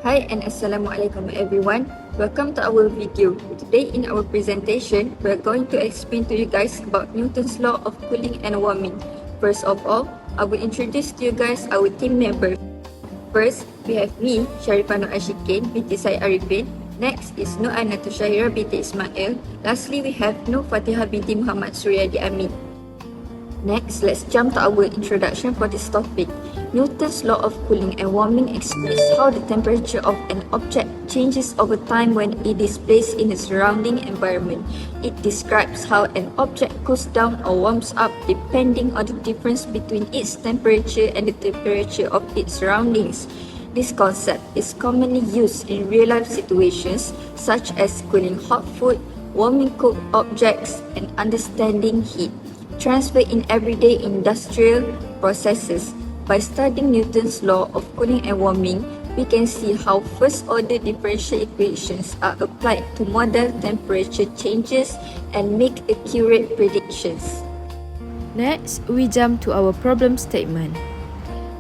Hi and Assalamualaikum everyone. Welcome to our video. Today in our presentation, we are going to explain to you guys about Newton's law of cooling and warming. First of all, I will introduce to you guys our team members. First, we have me, Sharifah Ashikin binti Syed Arifin. Next is Nur Anatushaira binti Ismail. Lastly, we have Nur Fatihah binti Muhammad Suryadi Amin. Next, let's jump to our introduction for this topic. Newton's law of cooling and warming explains how the temperature of an object changes over time when it is placed in its surrounding environment. It describes how an object cools down or warms up depending on the difference between its temperature and the temperature of its surroundings. This concept is commonly used in real-life situations such as cooling hot food, warming cooked objects, and understanding heat transfer in everyday industrial processes. By studying Newton's law of cooling and warming, we can see how first-order differential equations are applied to model temperature changes and make accurate predictions. Next, we jump to our problem statement.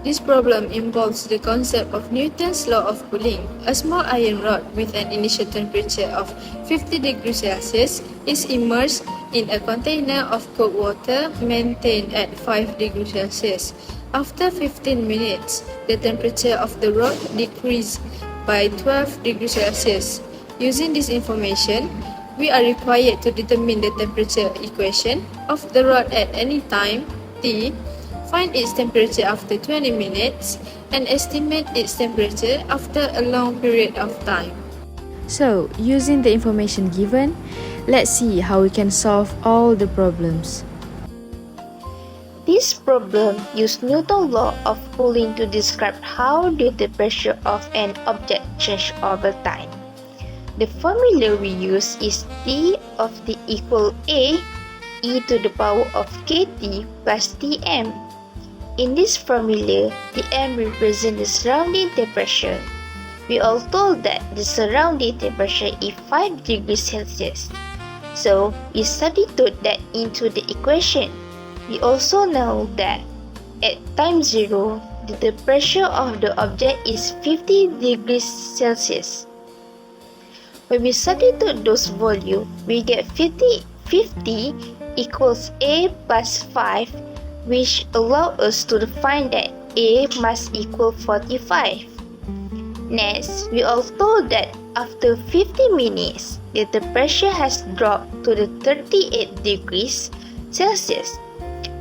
This problem involves the concept of Newton's law of cooling. A small iron rod with an initial temperature of 50 degrees Celsius is immersed in a container of cold water maintained at 5 degrees Celsius. After 15 minutes, the temperature of the rod decreased by 12 degrees Celsius. Using this information, we are required to determine the temperature equation of the rod at any time t, find its temperature after 20 minutes, and estimate its temperature after a long period of time. So, using the information given, let's see how we can solve all the problems. This problem used Newton's law of cooling to describe how the temperature of an object changes over time. The formula we use is T of T equal A e to the power of kt plus Tm. In this formula, Tm represents the surrounding temperature. We are told that the surrounding temperature is 5 degrees Celsius. So, we substitute that into the equation. We also know that at time 0, the temperature of the object is 50 degrees Celsius. When we substitute those values, we get 50 equals A plus 5, which allows us to find that A must equal 45. Next, we are told that after 50 minutes, the temperature has dropped to the 38 degrees Celsius.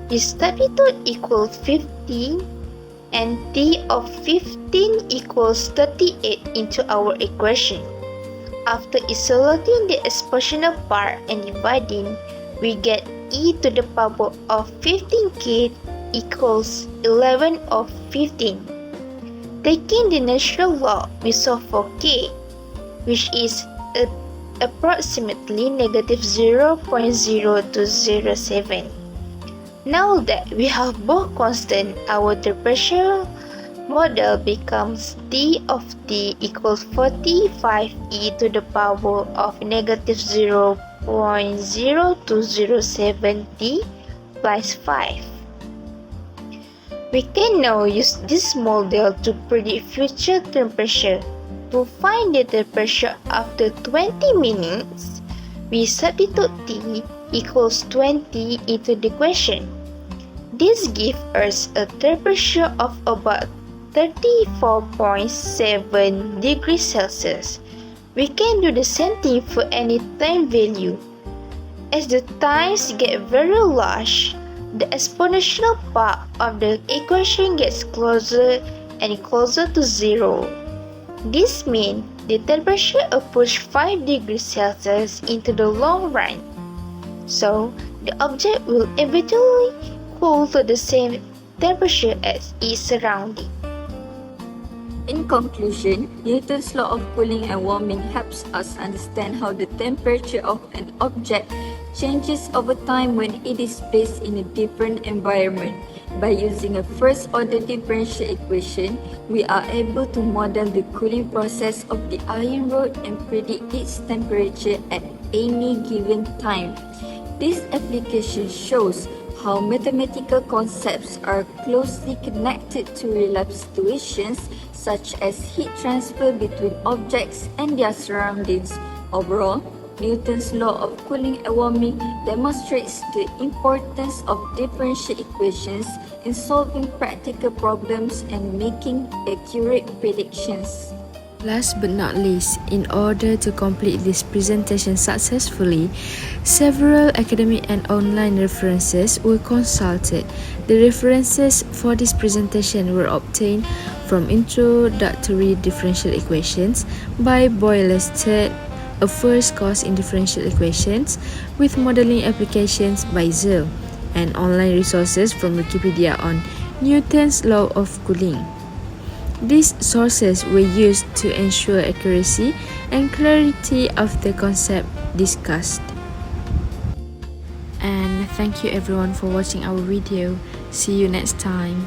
We substitute equals 15 and T of 15 equals 38 into our equation. After isolating the exponential part and dividing, we get e to the power of 15k equals 11 of 15. Taking the natural log, we solve for k, which is approximately negative 0.0207. Now that we have both constant, our temperature model becomes T of T equals 45 e to the power of negative 0.0207 T plus 5. We can now use this model to predict future temperature. To find the temperature after 20 minutes, we substitute T equals 20 into the equation. This gives us a temperature of about 34.7 degrees Celsius. We can do the same thing for any time value. As the times get very large, the exponential part of the equation gets closer and closer to 0. This means the temperature approaches 5 degrees Celsius into the long run. So, the object will eventually cool to the same temperature as its surrounding. In conclusion, Newton's law of cooling and warming helps us understand how the temperature of an object changes over time when it is placed in a different environment. By using a first-order differential equation, we are able to model the cooling process of the iron rod and predict its temperature at any given time. This application shows how mathematical concepts are closely connected to real-life situations such as heat transfer between objects and their surroundings. Overall, Newton's law of cooling and warming demonstrates the importance of differential equations in solving practical problems and making accurate predictions. Last but not least, in order to complete this presentation successfully, several academic and online references were consulted. The references for this presentation were obtained from Introductory Differential Equations by Boyle-Lestat, a first course in differential equations with modeling applications by Zell, and online resources from Wikipedia on Newton's law of cooling. These sources were used to ensure accuracy and clarity of the concept discussed. And thank you everyone for watching our video. See you next time.